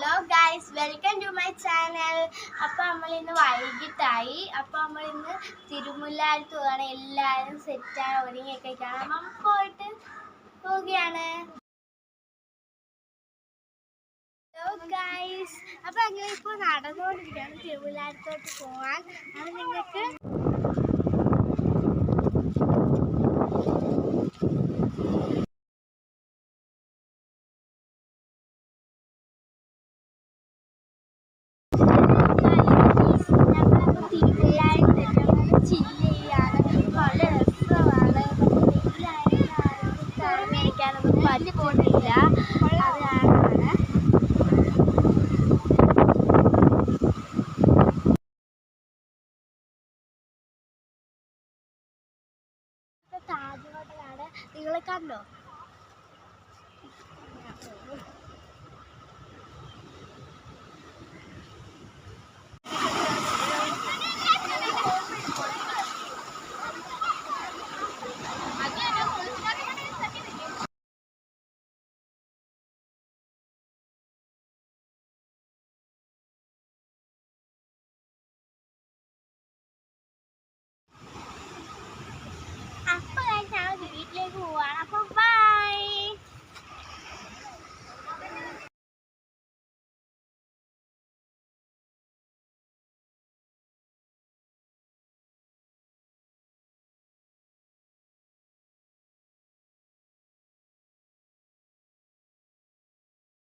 Hello guys, welcome to my channel. അപ്പോൾ നമ്മളിന്ന് വൈകിട്ടായി. അപ്പോൾ നമ്മളിന്ന് തിരുമുല്ലാരത്ത് പോവുകയാണ്. എല്ലാവരും സെറ്റാണ്, ഒരുങ്ങിയൊക്കെ കാണാം. നമ്മൾ പോയിട്ട് പോവുകയാണ്. ഹലോ ഗൈസ്, അപ്പോൾ ഞങ്ങളിപ്പോൾ നടന്നുകൊണ്ടിരിക്കുകയാണ് തിരുമുല്ലാരത്തോട്ട് പോകാൻ. അത് നിങ്ങൾക്ക് പല്ല് പോയിട്ടില്ല. താജ്മഹലാണ്. നിങ്ങൾ കണ്ടോ?